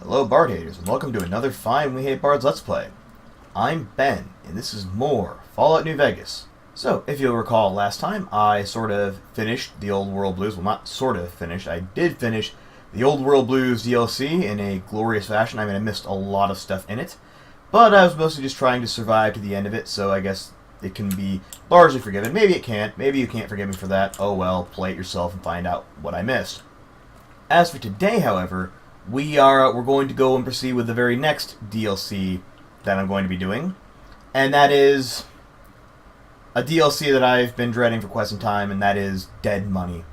Hello Bard haters, and welcome to another fine We Hate Bards Let's Play. I'm Ben, and this is more Fallout New Vegas. So, if you'll recall last time, I sort of finished the Old World Blues. Well, not sort of finished, I did finish the Old World Blues DLC in a glorious fashion. I mean, I missed a lot of stuff in it, but I was mostly just trying to survive to the end of it, so I guess it can be largely forgiven. Maybe it can't. Maybe you can't forgive me for that. Oh well, play it yourself and find out what I missed. As for today, however, we're going to go and proceed with the very next DLC that I'm going to be doing, and that is a DLC that I've been dreading for quite some time, and that is Dead Money.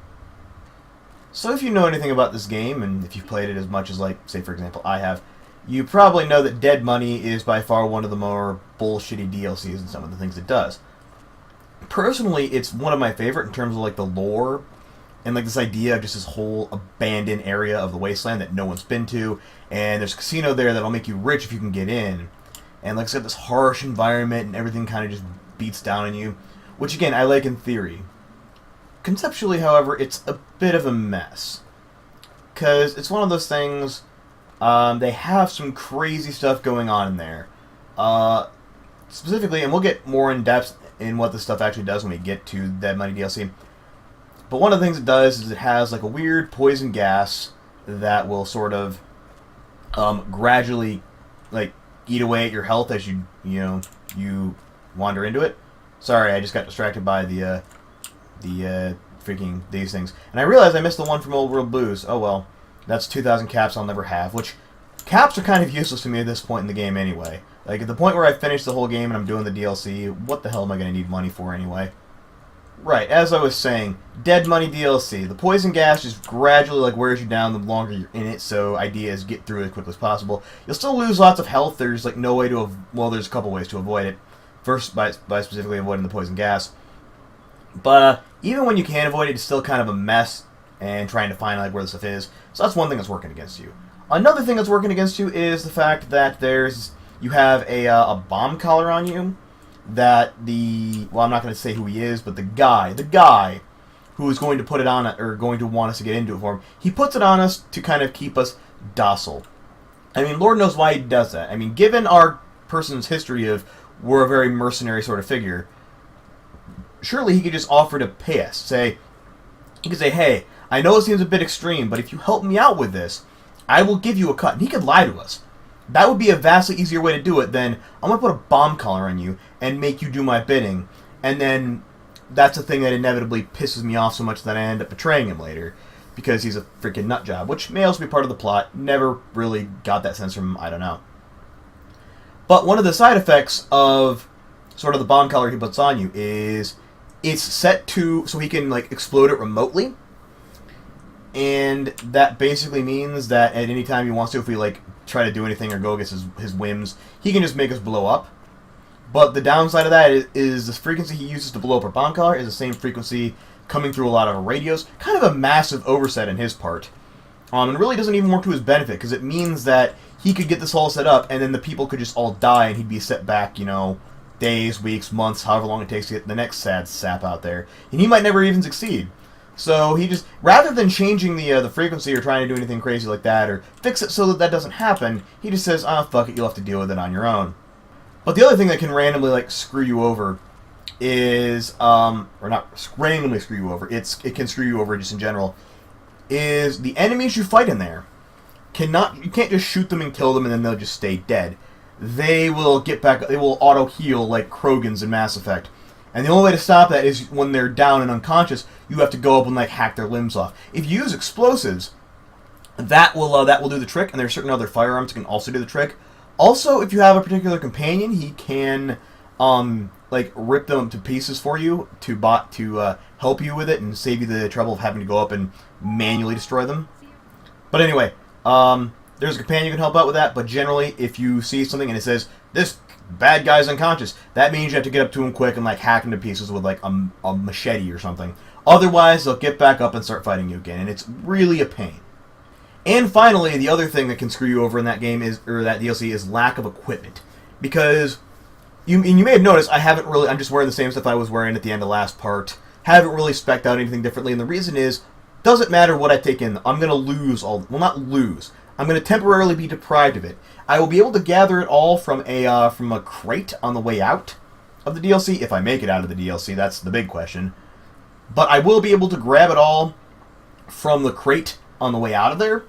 So if you know anything about this game, and if you've played it as much as, like, say for example, I have, you probably know that Dead Money is by far one of the more bullshitty DLCs in some of the things it does. Personally, it's one of my favorite in terms of, like, the lore, and like this idea of just this whole abandoned area of the wasteland that no one's been to, and there's a casino there that'll make you rich if you can get in, and like it's got this harsh environment and everything kind of just beats down on you, which again I like in theory. Conceptually, however, it's a bit of a mess, because it's one of those things. They have some crazy stuff going on in there, specifically, and we'll get more in depth in what this stuff actually does when we get to Dead Money DLC. But one of the things it does is it has like a weird poison gas that will sort of gradually like eat away at your health as you wander into it. Sorry, I just got distracted by the freaking these things, and I realized I missed the one from Old World Blues. Oh well, that's 2,000 caps I'll never have. Which caps are kind of useless to me at this point in the game anyway. Like at the point where I finish the whole game and I'm doing the DLC, what the hell am I going to need money for anyway? Right, as I was saying, Dead Money DLC. The poison gas just gradually like wears you down the longer you're in it, so idea is get through it as quickly as possible. You'll still lose lots of health. There's like no way to well, there's a couple ways to avoid it. First, by specifically avoiding the poison gas. But even when you can avoid it, it's still kind of a mess and trying to find like where the stuff is. So that's one thing that's working against you. Another thing that's working against you is the fact that you have a bomb collar on you. That well, I'm not going to say who he is, but the guy who is going to put it on, or going to want us to get into it for him, he puts it on us to kind of keep us docile. I mean, Lord knows why he does that. I mean, given our person's history of we're a very mercenary sort of figure, surely he could just offer to pay us. He could say, hey, I know it seems a bit extreme, but if you help me out with this, I will give you a cut. And he could lie to us. That would be a vastly easier way to do it than, I'm going to put a bomb collar on you and make you do my bidding. And then that's a thing that inevitably pisses me off so much that I end up betraying him later. Because he's a freaking nutjob, which may also be part of the plot. Never really got that sense from him, I don't know. But one of the side effects of sort of the bomb collar he puts on you is it's set to, so he can like explode it remotely. And that basically means that at any time he wants to, if we like try to do anything or go against his whims, he can just make us blow up. But the downside of that is the frequency he uses to blow up our bomb collar is the same frequency coming through a lot of radios. Kind of a massive oversight on his part. And really doesn't even work to his benefit, because it means that he could get this all set up, and then the people could just all die, and he'd be set back, days, weeks, months, however long it takes to get the next sad sap out there. And he might never even succeed. So he just, rather than changing the frequency or trying to do anything crazy like that, or fix it so that that doesn't happen, he just says, fuck it, you'll have to deal with it on your own. But the other thing that can randomly, like, screw you over is, or not randomly screw you over, it can screw you over just in general, is the enemies you fight in there you can't just shoot them and kill them and then they'll just stay dead. They will get back, they will auto-heal like Krogans in Mass Effect. And the only way to stop that is when they're down and unconscious, you have to go up and like hack their limbs off. If you use explosives, that will do the trick, and there are certain other firearms that can also do the trick. Also, if you have a particular companion, he can like rip them to pieces for you to help you with it and save you the trouble of having to go up and manually destroy them. But anyway, there's a companion who can help out with that. But generally, if you see something and it says this bad guy's unconscious, that means you have to get up to him quick and like hack him to pieces with like a machete or something. Otherwise, they'll get back up and start fighting you again, and it's really a pain. And finally, the other thing that can screw you over in that game or that DLC is lack of equipment, because you may have noticed I'm just wearing the same stuff I was wearing at the end of last part. Haven't really spec'd out anything differently, and the reason is, doesn't matter what I take in, I'm gonna lose well, not lose. I'm going to temporarily be deprived of it. I will be able to gather it all from a crate on the way out of the DLC, if I make it out of the DLC. That's the big question. But I will be able to grab it all from the crate on the way out of there.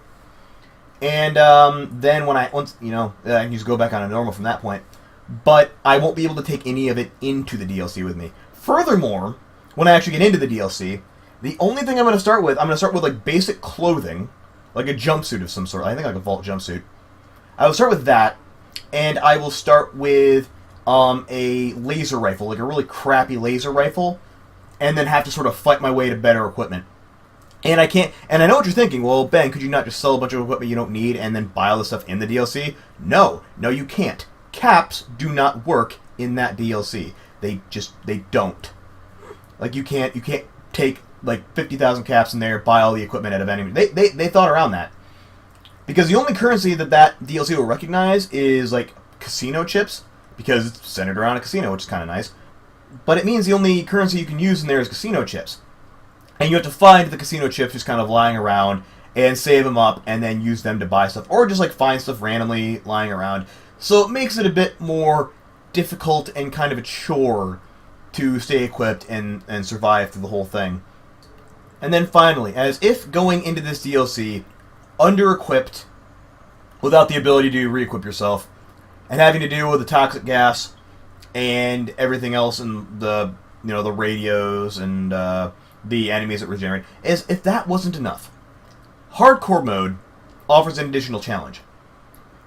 And then I can just go back on a normal from that point. But I won't be able to take any of it into the DLC with me. Furthermore, when I actually get into the DLC, the only thing I'm going to start with, like basic clothing, like a jumpsuit of some sort. I think like a vault jumpsuit. I will start with that, and I will start with a laser rifle, like a really crappy laser rifle, and then have to sort of fight my way to better equipment. And I can't. And I know what you're thinking. Well, Ben, could you not just sell a bunch of equipment you don't need and then buy all the stuff in the DLC? No, you can't. Caps do not work in that DLC. They don't. Like you can't take like 50,000 caps in there, buy all the equipment out of any. They thought around that because the only currency that DLC will recognize is like casino chips because it's centered around a casino, which is kind of nice. But it means the only currency you can use in there is casino chips. And you have to find the casino chips just kind of lying around and save them up and then use them to buy stuff. Or just like find stuff randomly lying around. So it makes it a bit more difficult and kind of a chore to stay equipped and survive through the whole thing. And then finally, as if going into this DLC under-equipped, without the ability to re-equip yourself, and having to deal with the toxic gas and everything else in the radios and the enemies that regenerate, as if that wasn't enough, hardcore mode offers an additional challenge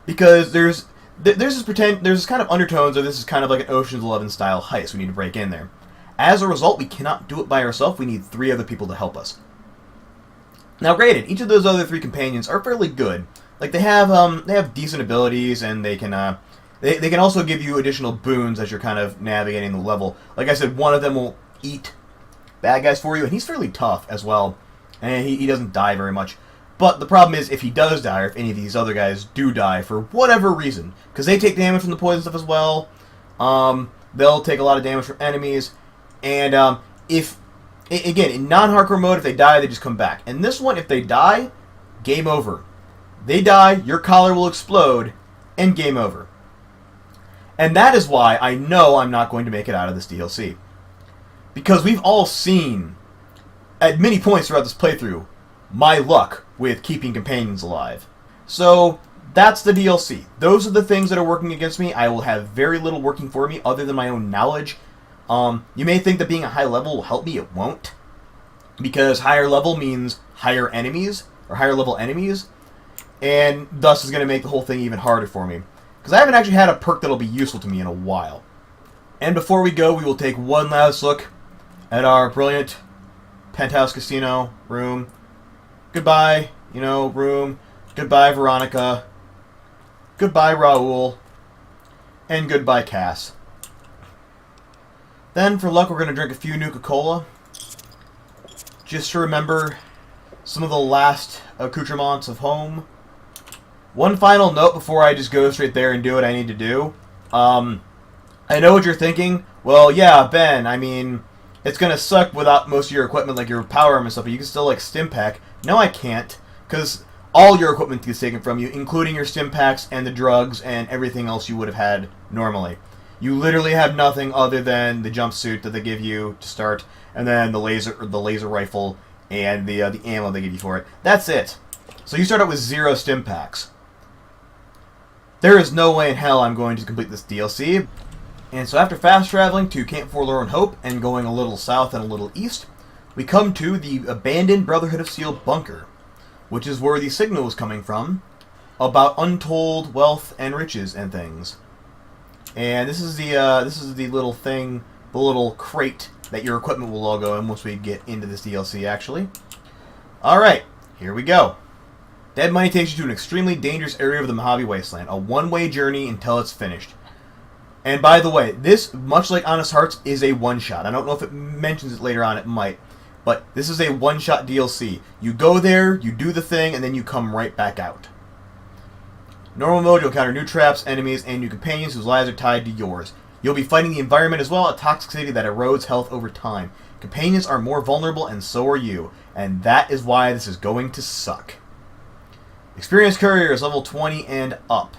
because there's this kind of undertones of this is kind of like an Ocean's 11 style heist. We need to break in there. As a result, we cannot do it by ourselves. We need 3 other people to help us. Now, granted, each of those other 3 companions are fairly good. Like they have decent abilities, and they can also give you additional boons as you're kind of navigating the level. Like I said, one of them will eat bad guys for you, and he's fairly tough as well, and he doesn't die very much. But the problem is, if he does die, or if any of these other guys do die for whatever reason, because they take damage from the poison stuff as well, they'll take a lot of damage from enemies. And if, again, in non-hardcore mode, if they die, they just come back. In this one, if they die, game over. They die, your collar will explode, and game over. And that is why I know I'm not going to make it out of this DLC. Because we've all seen, at many points throughout this playthrough, my luck with keeping companions alive. So, that's the DLC. Those are the things that are working against me. I will have very little working for me other than my own knowledge. You may think that being a high level will help me. It won't. Because higher level means higher enemies, or higher level enemies, and thus is going to make the whole thing even harder for me. Because I haven't actually had a perk that'll be useful to me in a while. And before we go, we will take one last look at our brilliant penthouse casino room. Goodbye, room. Goodbye, Veronica. Goodbye, Raoul. And goodbye, Cass. Then, for luck, we're going to drink a few Nuka-Cola. Just to remember some of the last accoutrements of home. One final note before I just go straight there and do what I need to do. I know what you're thinking. Well, yeah, Ben, I mean, it's going to suck without most of your equipment, like your power armor and stuff, but you can still, like, stim pack. No, I can't, because all your equipment gets taken from you, including your stim packs and the drugs and everything else you would have had normally. You literally have nothing other than the jumpsuit that they give you to start, and then the laser rifle and the ammo they give you for it. That's it. So you start out with 0 stim packs. There is no way in hell I'm going to complete this DLC. And so after fast traveling to Camp Forlorn Hope and going a little south and a little east, we come to the abandoned Brotherhood of Steel bunker, which is where the signal was coming from about untold wealth and riches and things. And this is the little thing, the little crate that your equipment will all go in once we get into this DLC, actually. Alright, here we go. Dead Money takes you to an extremely dangerous area of the Mojave Wasteland, a one-way journey until it's finished. And by the way, this, much like Honest Hearts, is a one-shot. I don't know if it mentions it later on, it might. But this is a one-shot DLC. You go there, you do the thing, and then you come right back out. Normal mode, you'll encounter new traps, enemies, and new companions whose lives are tied to yours. You'll be fighting the environment as well, a toxicity that erodes health over time. Companions are more vulnerable, and so are you. And that is why this is going to suck. Experienced courier is level 20 and up.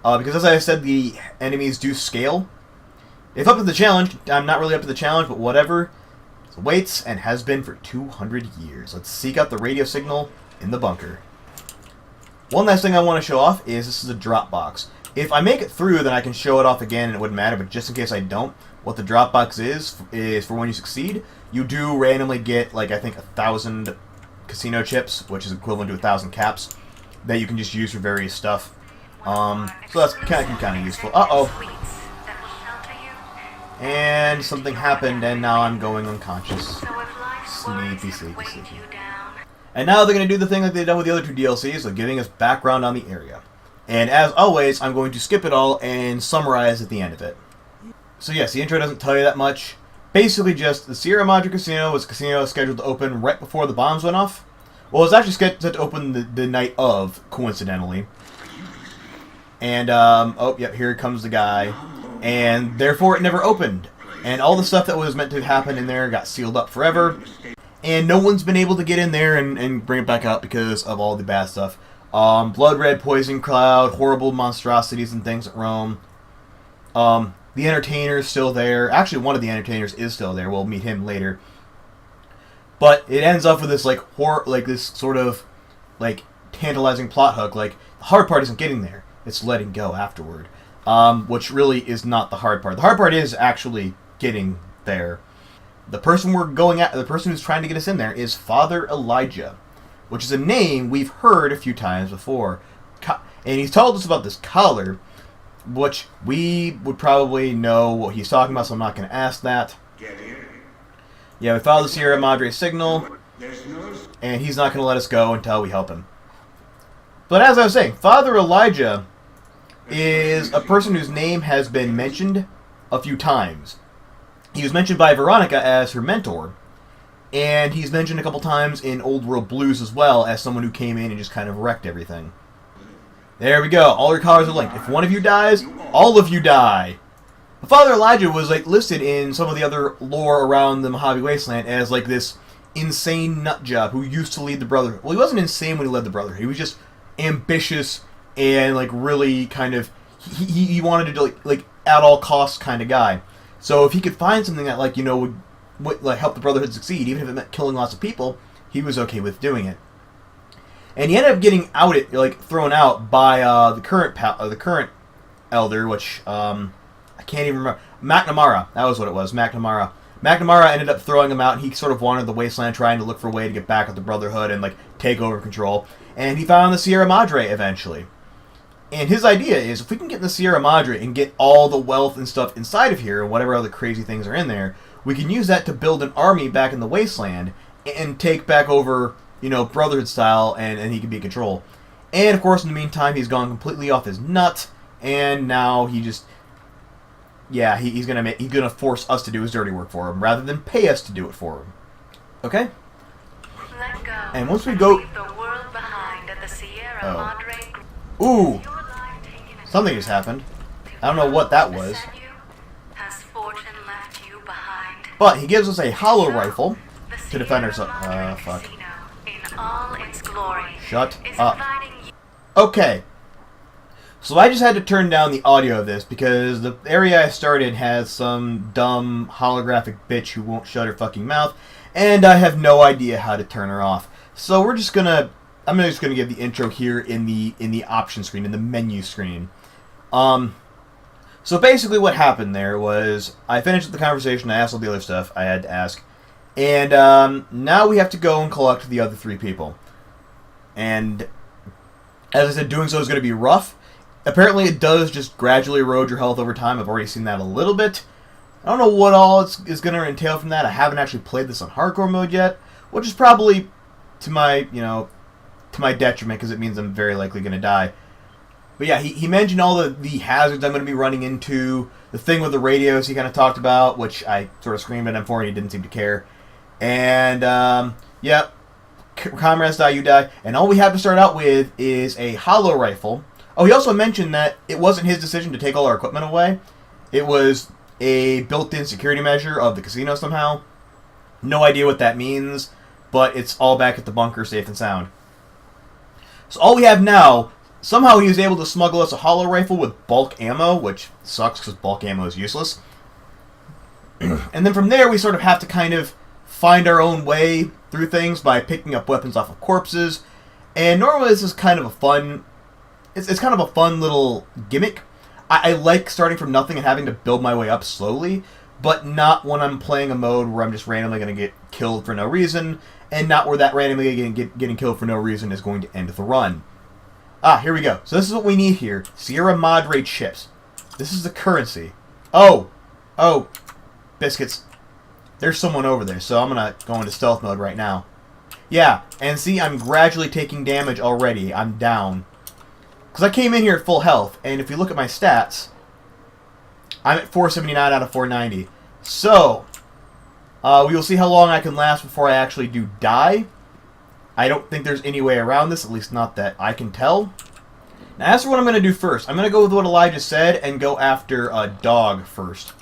Because as I said, the enemies do scale. If up to the challenge, I'm not really up to the challenge, but whatever. It waits and has been for 200 years. Let's seek out the radio signal in the bunker. One last thing I want to show off is this is a drop box. If I make it through, then I can show it off again and it wouldn't matter, but just in case I don't, what the drop box is for when you succeed, you do randomly get, like, I think 1,000 casino chips, which is equivalent to 1,000 caps, that you can just use for various stuff. So that's kind of useful. Uh-oh. And something happened, and now I'm going unconscious. Sleepy, sleepy, sleepy. And now they're going to do the thing like they've done with the other two DLCs, of giving us background on the area. And as always, I'm going to skip it all and summarize at the end of it. So yes, the intro doesn't tell you that much. Basically just, the Sierra Madre Casino was a casino scheduled to open right before the bombs went off. Well, it was actually scheduled to open the night of, coincidentally. And, oh, yep, here comes the guy. And therefore it never opened. And all the stuff that was meant to happen in there got sealed up forever. And no one's been able to get in there and bring it back out because of all the bad stuff. Blood red poison cloud, horrible monstrosities and things that roam. The entertainer's still there. Actually, one of the entertainers is still there. We'll meet him later. But it ends up with this this sort of tantalizing plot hook. Like, the hard part isn't getting there; it's letting go afterward. Which really is not the hard part. The hard part is actually getting there. The person the person who's trying to get us in there is Father Elijah, which is a name we've heard a few times before. And he's told us about this collar, which we would probably know what he's talking about, so I'm not going to ask that. Yeah, we follow the Sierra Madre signal, and he's not going to let us go until we help him. But as I was saying, Father Elijah is a person whose name has been mentioned a few times. He was mentioned by Veronica as her mentor, and he's mentioned a couple times in Old World Blues as well as someone who came in and just kind of wrecked everything. There we go. All your collars are linked. If one of you dies, all of you die. But Father Elijah was listed in some of the other lore around the Mojave Wasteland as this insane nutjob who used to lead the Brotherhood. Well, he wasn't insane when he led the Brotherhood. He was just ambitious and really kind of he wanted to do at all costs kind of guy. So if he could find something that would help the Brotherhood succeed, even if it meant killing lots of people, he was okay with doing it. And he ended up getting thrown out by the current elder, which I can't even remember. McNamara, that was what it was. McNamara. McNamara ended up throwing him out, and he sort of wandered the wasteland, trying to look for a way to get back at the Brotherhood and take over control. And he found the Sierra Madre eventually. And his idea is, if we can get in the Sierra Madre and get all the wealth and stuff inside of here, and whatever other crazy things are in there, we can use that to build an army back in the wasteland and take back over, Brotherhood style, and he can be in control. And of course, in the meantime, he's gone completely off his nut, and now he just, he's gonna force us to do his dirty work for him rather than pay us to do it for him. Okay. Let go. And once we go, leave the world behind at the Sierra Madre. Ooh, something just happened. I don't know what that was. Has fortune left you behind? But he gives us a hollow rifle to defend ourselves. Fuck. In all its glory, Shut up. Okay. So I just had to turn down the audio of this because the area I started has some dumb holographic bitch who won't shut her fucking mouth, and I have no idea how to turn her off. So I'm just gonna give the intro here in the option screen, in the menu screen. So basically what happened there was I finished the conversation, I asked all the other stuff I had to ask, and now we have to go and collect the other 3 people. And as I said, doing so is going to be rough. Apparently it does just gradually erode your health over time. I've already seen that a little bit. I don't know what all is going to entail from that. I haven't actually played this on hardcore mode yet, which is probably to my detriment because it means I'm very likely going to die. But yeah, he mentioned all the hazards I'm going to be running into, the thing with the radios he kind of talked about, which I sort of screamed at him for and he didn't seem to care. And, comrades die, you die. And all we have to start out with is a hollow rifle. Oh, he also mentioned that it wasn't his decision to take all our equipment away. It was a built-in security measure of the casino somehow. No idea what that means, but it's all back at the bunker, safe and sound. So all we have now, somehow he was able to smuggle us a hollow rifle with bulk ammo, which sucks because bulk ammo is useless. And then from there, we sort of have to kind of find our own way through things by picking up weapons off of corpses. And normally this is kind of a fun... It's kind of a fun little gimmick. I like starting from nothing and having to build my way up slowly, but not when I'm playing a mode where I'm just randomly going to get killed for no reason, and not where that randomly getting killed for no reason is going to end the run. Ah, here we go. So this is what we need here. Sierra Madre chips. This is the currency. Oh! Oh! Biscuits. There's someone over there, so I'm going to go into stealth mode right now. Yeah, and see, I'm gradually taking damage already. I'm down. Because I came in here at full health, and if you look at my stats, I'm at 479 out of 490. So, we will see how long I can last before I actually do die. I don't think there's any way around this, at least not that I can tell. Now, as for what I'm going to do first, I'm going to go with what Elijah said and go after Dog first.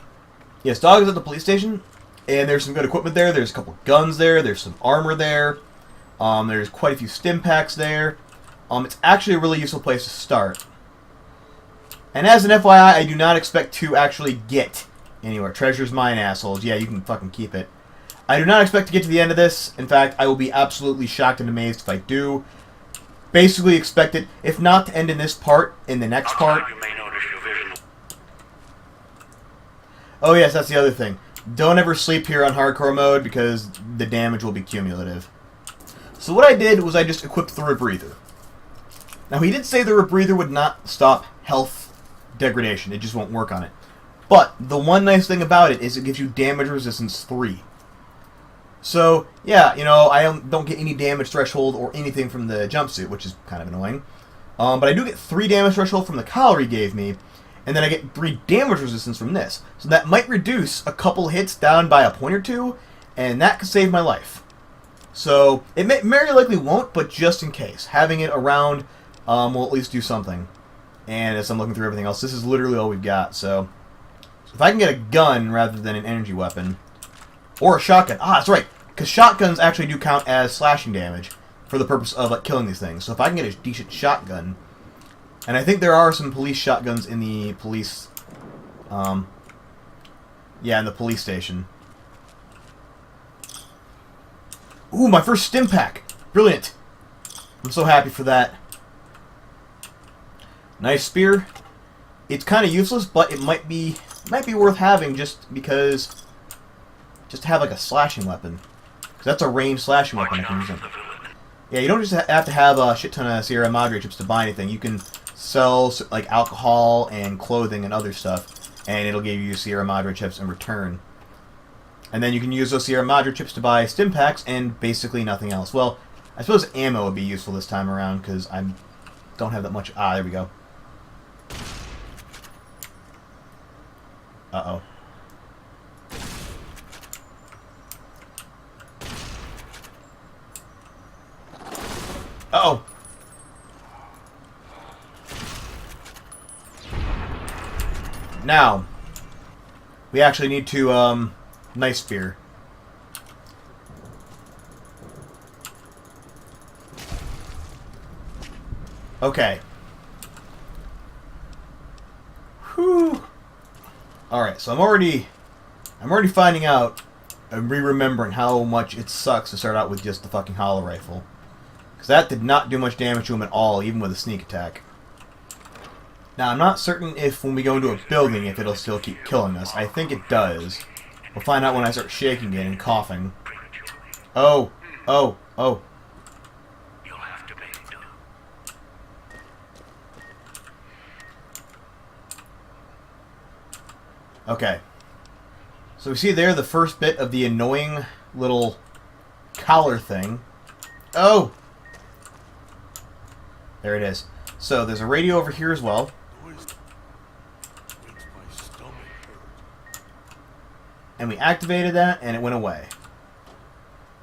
Yes, Dog is at the police station, and there's some good equipment there. There's a couple guns there. There's some armor there. There's quite a few stim packs there. It's actually a really useful place to start. And as an FYI, I do not expect to actually get anywhere. Treasure's mine, assholes. Yeah, you can fucking keep it. I do not expect to get to the end of this. In fact, I will be absolutely shocked and amazed if I do. Basically expect it, if not to end in this part, in the next part. Oh yes, that's the other thing. Don't ever sleep here on hardcore mode because the damage will be cumulative. So what I did was I just equipped the rebreather. Now he did say the rebreather would not stop health degradation. It just won't work on it. But the one nice thing about it is it gives you damage resistance 3. So, yeah, you know, I don't get any damage threshold or anything from the jumpsuit, which is kind of annoying. But I do get 3 damage threshold from the collar he gave me, and then I get 3 damage resistance from this. So that might reduce a couple hits down by a point or 2, and that could save my life. So, it very likely won't, but just in case. Having it around will at least do something. And as I'm looking through everything else, this is literally all we've got, so if I can get a gun rather than an energy weapon, or a shotgun. Ah, that's right, because shotguns actually do count as slashing damage for the purpose of killing these things. So if I can get a decent shotgun, and I think there are some police shotguns in the police, yeah, in the police station. Ooh, my first stim pack! Brilliant! I'm so happy for that. Nice spear. It's kind of useless, but it might be worth having just because, just to have like a slashing weapon. Because that's a ranged slashing weapon I can use. Yeah, you don't just have to have a shit ton of Sierra Madre chips to buy anything. You can sell like alcohol and clothing and other stuff, and it'll give you Sierra Madre chips in return. And then you can use those Sierra Madre chips to buy stim packs and basically nothing else. Well, I suppose ammo would be useful this time around because I don't have that much. Ah, there we go. Uh-oh. Uh-oh. Now, we actually need to, nice spear. Okay. Whew. Alright, so I'm already finding out and re-remembering how much it sucks to start out with just the fucking hollow rifle. Because that did not do much damage to him at all, even with a sneak attack. Now, I'm not certain if when we go into a building, if it'll still keep killing us. I think it does. We'll find out when I start shaking it and coughing. Oh, oh, oh. Okay. So we see there the first bit of the annoying little collar thing. Oh! There it is. So there's a radio over here as well. And we activated that, and it went away.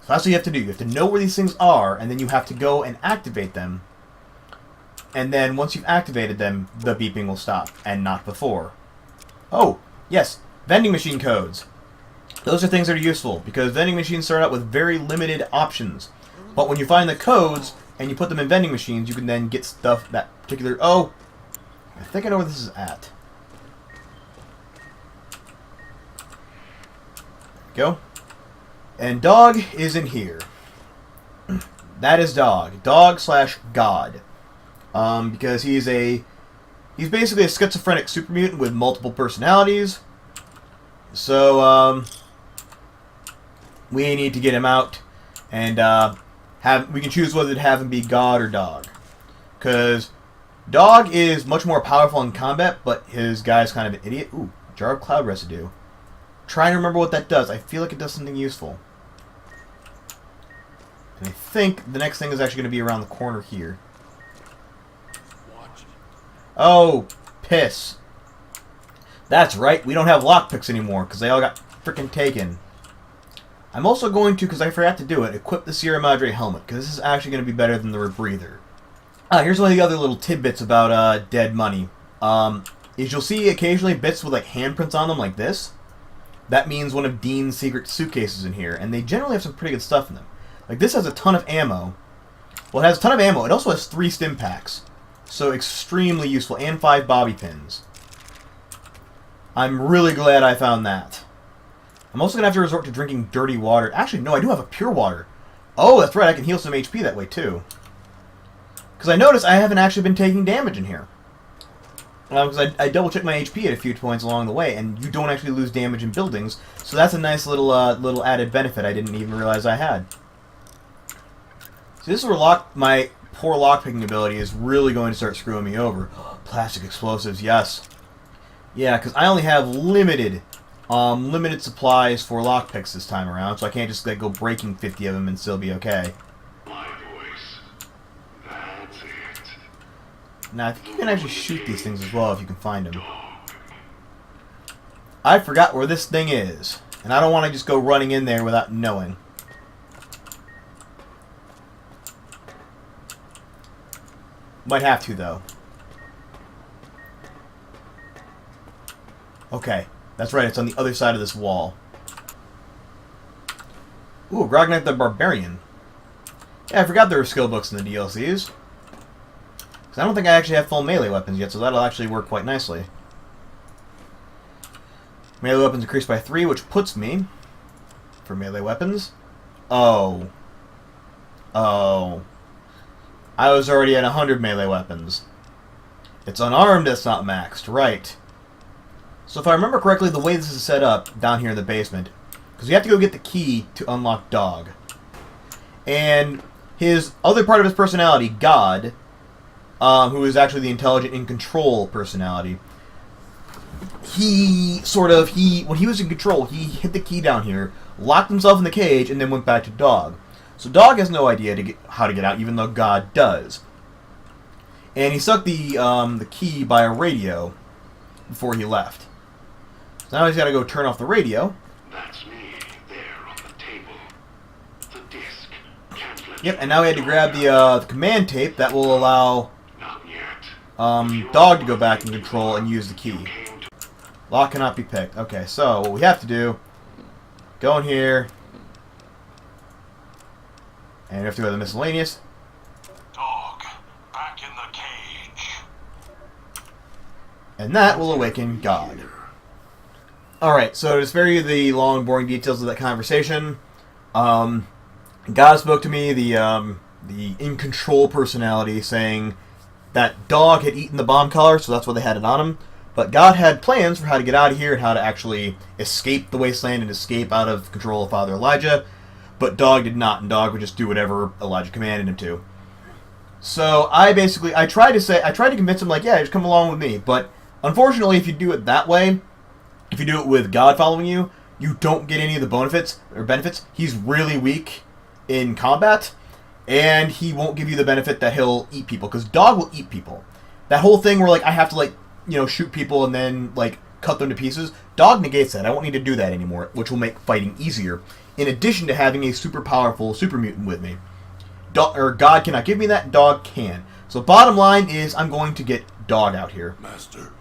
So that's what you have to do. You have to know where these things are, and then you have to go and activate them. And then once you've activated them, the beeping will stop, and not before. Oh! Yes, vending machine codes. Those are things that are useful, because vending machines start out with very limited options. But when you find the codes, and you put them in vending machines, you can then get stuff that particular... Oh! I think I know where this is at. There we go. And Dog is in here. That is Dog. Dog / God. Because he's basically a schizophrenic super mutant with multiple personalities. So, we need to get him out, and we can choose whether to have him be God or Dog. Because Dog is much more powerful in combat, but his guy's kind of an idiot. Ooh, jar of cloud residue. Trying to remember what that does. I feel like it does something useful. And I think the next thing is actually going to be around the corner here. Oh, piss. That's right, we don't have lockpicks anymore, because they all got frickin' taken. I'm also going to, because I forgot to do it, equip the Sierra Madre helmet, because this is actually going to be better than the rebreather. Here's one of the other little tidbits about dead money. Is you'll see occasionally bits with like handprints on them like this. That means one of Dean's secret suitcases in here, and they generally have some pretty good stuff in them. Like this has a ton of ammo. Well, it has a ton of ammo. It also has 3 stim packs. So extremely useful, and 5 bobby pins. I'm really glad I found that. I'm also going to have to resort to drinking dirty water. Actually, no, I do have a pure water. Oh, that's right, I can heal some HP that way, too. Because I noticed I haven't actually been taking damage in here. Because I double-checked my HP at a few points along the way, and you don't actually lose damage in buildings. So that's a nice little added benefit I didn't even realize I had. So this is where my poor lockpicking ability is really going to start screwing me over. Plastic explosives, yes. Yeah, because I only have limited supplies for lockpicks this time around, so I can't just go breaking 50 of them and still be okay. My voice. That's it. Now, I think you can actually shoot these things as well if you can find them. I forgot where this thing is, and I don't want to just go running in there without knowing. Might have to, though. Okay, that's right, it's on the other side of this wall. Ooh, Grognak the Barbarian. Yeah, I forgot there were skill books in the DLCs. Because I don't think I actually have full melee weapons yet, so that'll actually work quite nicely. Melee weapons increased by 3, which puts me, for melee weapons... Oh. I was already at 100 melee weapons. It's unarmed that's not maxed, right. So if I remember correctly, the way this is set up down here in the basement, because you have to go get the key to unlock Dog. And his other part of his personality, God, who is actually the intelligent in control personality, when he was in control, he hit the key down here, locked himself in the cage, and then went back to Dog. So Dog has no idea how to get out, even though God does. And he sucked the key by a radio before he left. So now he's got to go turn off the radio. That's me there on the table. The disc. Can't let Yep, and now we had to grab the command tape that will allow Not yet. Dog to go back in control and use the key. Lock cannot be picked. Okay, so what we have to do, go in here, and we have to go to the miscellaneous. Dog, back in the cage. And that will awaken God. Alright, so to spare you the long, boring details of that conversation, God spoke to me, the in-control personality, saying that Dog had eaten the bomb collar, so that's why they had it on him. But God had plans for how to get out of here and how to actually escape the wasteland and escape out of control of Father Elijah. But Dog did not, and Dog would just do whatever Elijah commanded him to. So I tried to convince him, like, yeah, just come along with me. But unfortunately, if you do it that way, if you do it with God following you, you don't get any of the benefits. He's really weak in combat, and he won't give you the benefit that he'll eat people, because Dog will eat people. That whole thing where, like, I have to, shoot people and then, cut them to pieces, Dog negates that. I won't need to do that anymore, which will make fighting easier. In addition to having a super powerful super mutant with me. God cannot give me that, Dog can. So bottom line is, I'm going to get Dog out here. Master,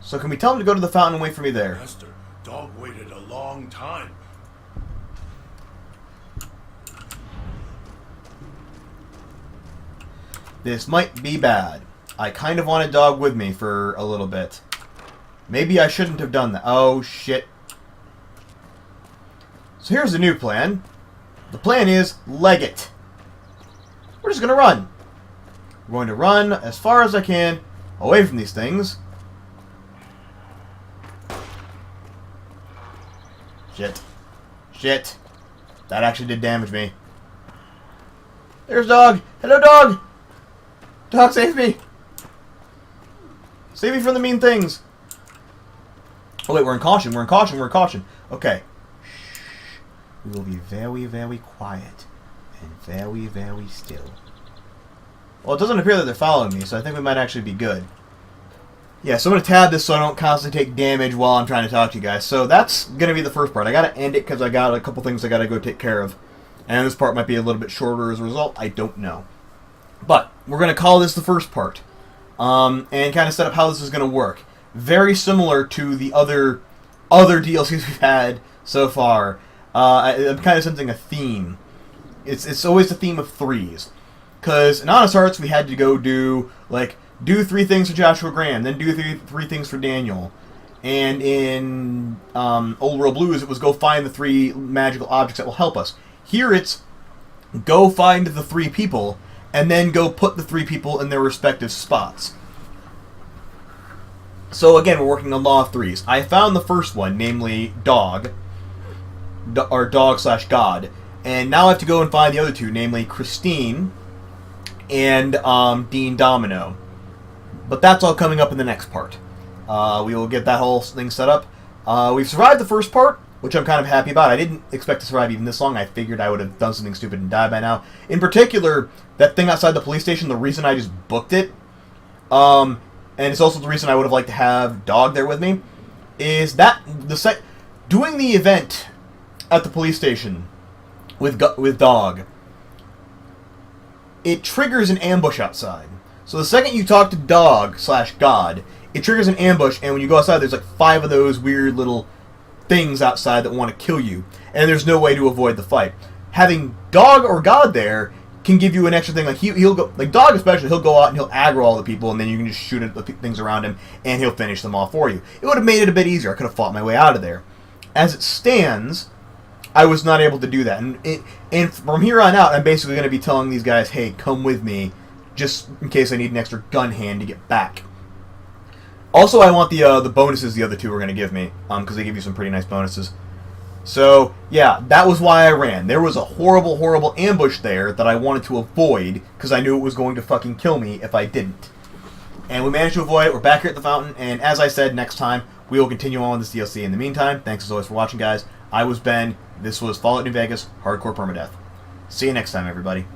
So can we tell him to go to the fountain and wait for me there? Master, Dog waited a long time. This might be bad. I kind of want a dog with me for a little bit. Maybe I shouldn't have done that. Oh, shit. So here's the new plan. The plan is, leg it. We're just going to run. We're going to run as far as I can away from these things. Shit. Shit. That actually did damage me. There's dog. Hello, dog. Dog, save me. Save me from the mean things. Oh, wait, we're in caution. We're in caution. We're in caution. Okay. Shh. We will be very, very quiet. And very, very still. Well, it doesn't appear that they're following me, so I think we might actually be good. Yeah, so I'm going to tab this so I don't constantly take damage while I'm trying to talk to you guys. So that's going to be the first part. I got to end it because I got a couple things I got to go take care of. And this part might be a little bit shorter as a result. I don't know. But we're going to call this the first part. And kind of set up how this is going to work. Very similar to the other DLCs we've had so far. I'm kind of sensing a theme. It's always the theme of threes. Because in Honest Hearts, we had to go do 3 things for Joshua Graham, then do three things for Daniel. And in Old World Blues, it was go find the 3 magical objects that will help us. Here it's go find the 3 people, and then go put the 3 people in their respective spots. So again, we're working on Law of Threes. I found the first one, namely Dog, or Dog/God, and now I have to go and find the other 2, namely Christine and Dean Domino. But that's all coming up in the next part. We will get that whole thing set up. We've survived the first part, which I'm kind of happy about. I didn't expect to survive even this long. I figured I would have done something stupid and died by now. In particular, that thing outside the police station, the reason I just booked it, and it's also the reason I would have liked to have Dog there with me, is that doing the event at the police station with Dog, it triggers an ambush outside. So the second you talk to Dog/God, it triggers an ambush, and when you go outside, there's 5 of those weird little things outside that want to kill you, and there's no way to avoid the fight. Having Dog or God there can give you an extra thing. He'll go, Dog especially, he'll go out and he'll aggro all the people, and then you can just shoot at the things around him, and he'll finish them all for you. It would have made it a bit easier. I could have fought my way out of there. As it stands, I was not able to do that, and from here on out, I'm basically going to be telling these guys, hey, come with me, just in case I need an extra gun hand to get back. Also, I want the bonuses the other 2 are going to give me, because they give you some pretty nice bonuses. So, yeah, that was why I ran. There was a horrible, horrible ambush there that I wanted to avoid, because I knew it was going to fucking kill me if I didn't. And we managed to avoid it. We're back here at the fountain, and as I said, next time, we will continue on with this DLC. In the meantime, thanks as always for watching, guys. I was Ben. This was Fallout New Vegas Hardcore Permadeath. See you next time, everybody.